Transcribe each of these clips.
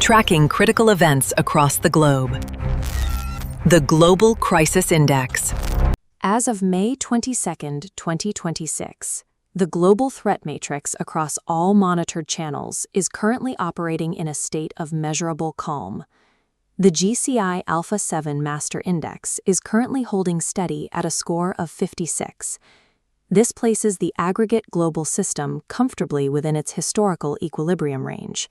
tracking critical events across the globe. The Global Crisis Index. As of May 22, 2026, the global threat matrix across all monitored channels is currently operating in a state of measurable calm. The GCI Alpha 7 Master Index is currently holding steady at a score of 56. This places the aggregate global system comfortably within its historical equilibrium range.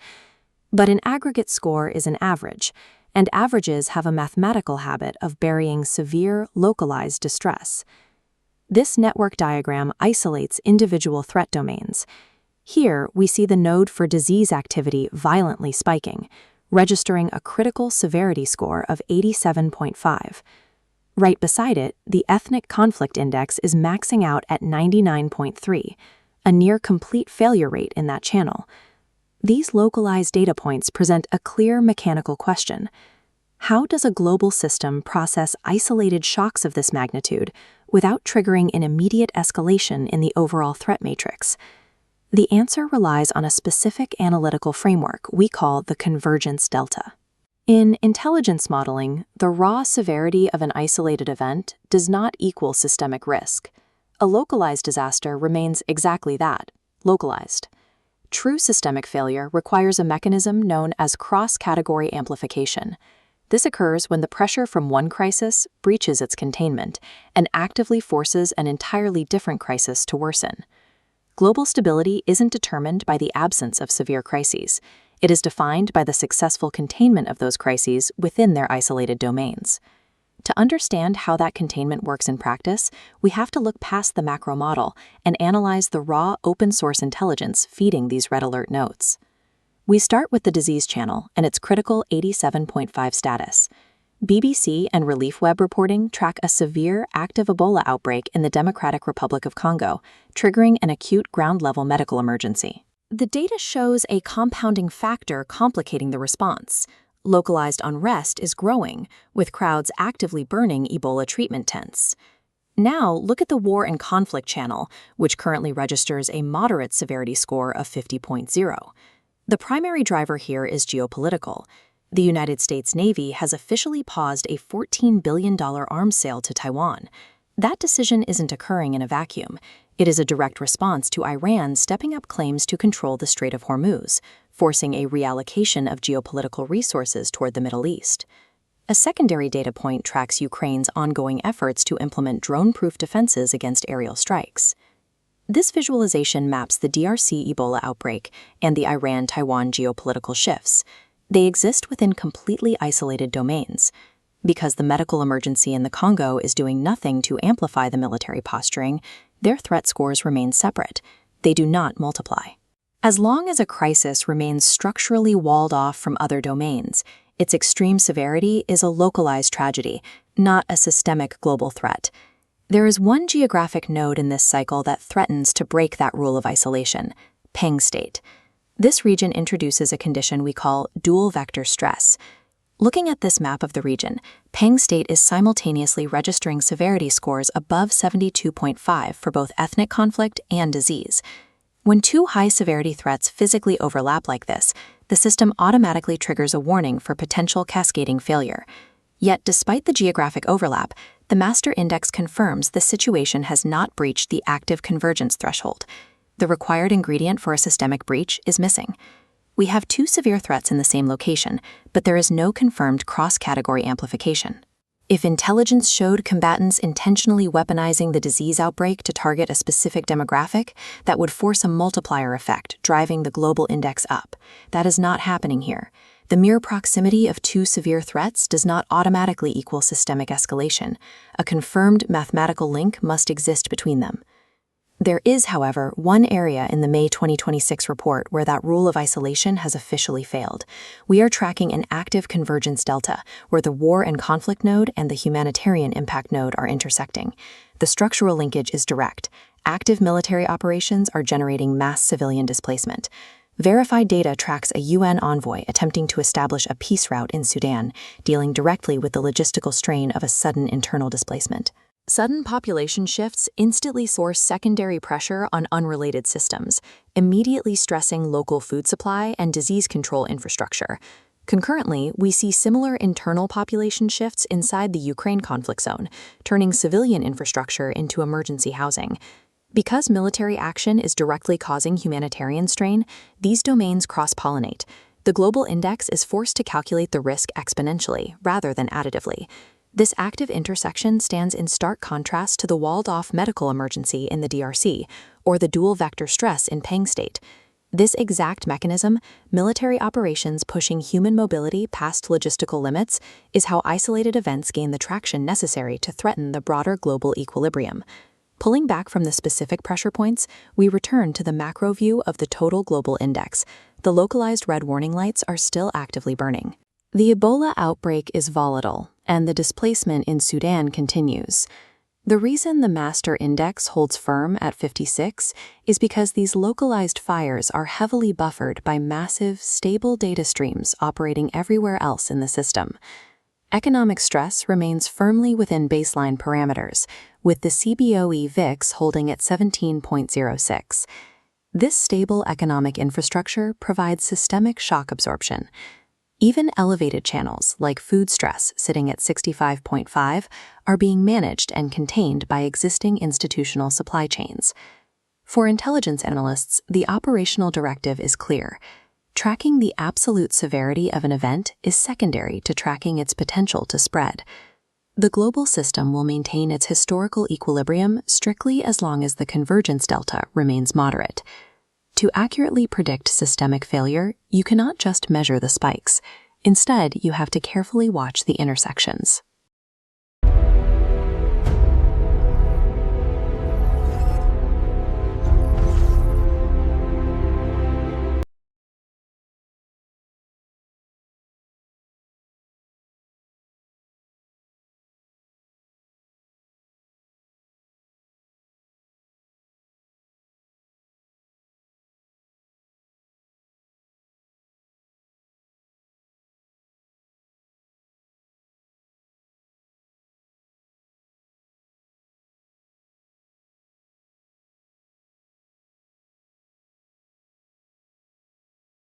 But an aggregate score is an average, and averages have a mathematical habit of burying severe, localized distress. This network diagram isolates individual threat domains. Here, we see the node for disease activity violently spiking, registering a critical severity score of 87.5. Right beside it, the ethnic conflict index is maxing out at 99.3, a near-complete failure rate in that channel. These localized data points present a clear mechanical question. How does a global system process isolated shocks of this magnitude without triggering an immediate escalation in the overall threat matrix? The answer relies on a specific analytical framework we call the Convergence Delta. In intelligence modeling, the raw severity of an isolated event does not equal systemic risk. A localized disaster remains exactly that, localized. True systemic failure requires a mechanism known as cross-category amplification. This occurs when the pressure from one crisis breaches its containment and actively forces an entirely different crisis to worsen. Global stability isn't determined by the absence of severe crises. It is defined by the successful containment of those crises within their isolated domains. To understand how that containment works in practice, we have to look past the macro model and analyze the raw open-source intelligence feeding these red alert notes. We start with the disease channel and its critical 87.5 status. BBC and ReliefWeb reporting track a severe active Ebola outbreak in the Democratic Republic of Congo, triggering an acute ground-level medical emergency. The data shows a compounding factor complicating the response. Localized unrest is growing, with crowds actively burning Ebola treatment tents. Now, look at the war and conflict channel, which currently registers a moderate severity score of 50.0. The primary driver here is geopolitical. The United States Navy has officially paused a $14 billion arms sale to Taiwan. That decision isn't occurring in a vacuum. It is a direct response to Iran stepping up claims to control the Strait of Hormuz, forcing a reallocation of geopolitical resources toward the Middle East. A secondary data point tracks Ukraine's ongoing efforts to implement drone-proof defenses against aerial strikes. This visualization maps the DRC Ebola outbreak and the Iran-Taiwan geopolitical shifts. They exist within completely isolated domains. Because the medical emergency in the Congo is doing nothing to amplify the military posturing, their threat scores remain separate. They do not multiply. As long as a crisis remains structurally walled off from other domains, its extreme severity is a localized tragedy, not a systemic global threat. There is one geographic node in this cycle that threatens to break that rule of isolation: Peng State. This region introduces a condition we call dual vector stress. Looking at this map of the region, Peng State is simultaneously registering severity scores above 72.5 for both ethnic conflict and disease. When two high-severity threats physically overlap like this, the system automatically triggers a warning for potential cascading failure. Yet, despite the geographic overlap, the master index confirms the situation has not breached the active convergence threshold. The required ingredient for a systemic breach is missing. We have two severe threats in the same location, but there is no confirmed cross-category amplification. If intelligence showed combatants intentionally weaponizing the disease outbreak to target a specific demographic, that would force a multiplier effect, driving the global index up. That is not happening here. The mere proximity of two severe threats does not automatically equal systemic escalation. A confirmed mathematical link must exist between them. There is, however, one area in the May 2026 report where that rule of isolation has officially failed. We are tracking an active convergence delta, where the war and conflict node and the humanitarian impact node are intersecting. The structural linkage is direct. Active military operations are generating mass civilian displacement. Verified data tracks a UN envoy attempting to establish a peace route in Sudan, dealing directly with the logistical strain of a sudden internal displacement. Sudden population shifts instantly source secondary pressure on unrelated systems, immediately stressing local food supply and disease control infrastructure. Concurrently, we see similar internal population shifts inside the Ukraine conflict zone, turning civilian infrastructure into emergency housing. Because military action is directly causing humanitarian strain, these domains cross-pollinate. The global index is forced to calculate the risk exponentially, rather than additively. This active intersection stands in stark contrast to the walled-off medical emergency in the DRC, or the dual-vector stress in Peng state. This exact mechanism, military operations pushing human mobility past logistical limits, is how isolated events gain the traction necessary to threaten the broader global equilibrium. Pulling back from the specific pressure points, we return to the macro view of the total global index. The localized red warning lights are still actively burning. The Ebola outbreak is volatile, and the displacement in Sudan continues. The reason the master index holds firm at 56 is because these localized fires are heavily buffered by massive, stable data streams operating everywhere else in the system. Economic stress remains firmly within baseline parameters, with the CBOE VIX holding at 17.06. This stable economic infrastructure provides systemic shock absorption. Even elevated channels, like food stress sitting at 65.5, are being managed and contained by existing institutional supply chains. For intelligence analysts, the operational directive is clear. Tracking the absolute severity of an event is secondary to tracking its potential to spread. The global system will maintain its historical equilibrium strictly as long as the Convergence Delta remains moderate. To accurately predict systemic failure, you cannot just measure the spikes. Instead, you have to carefully watch the intersections.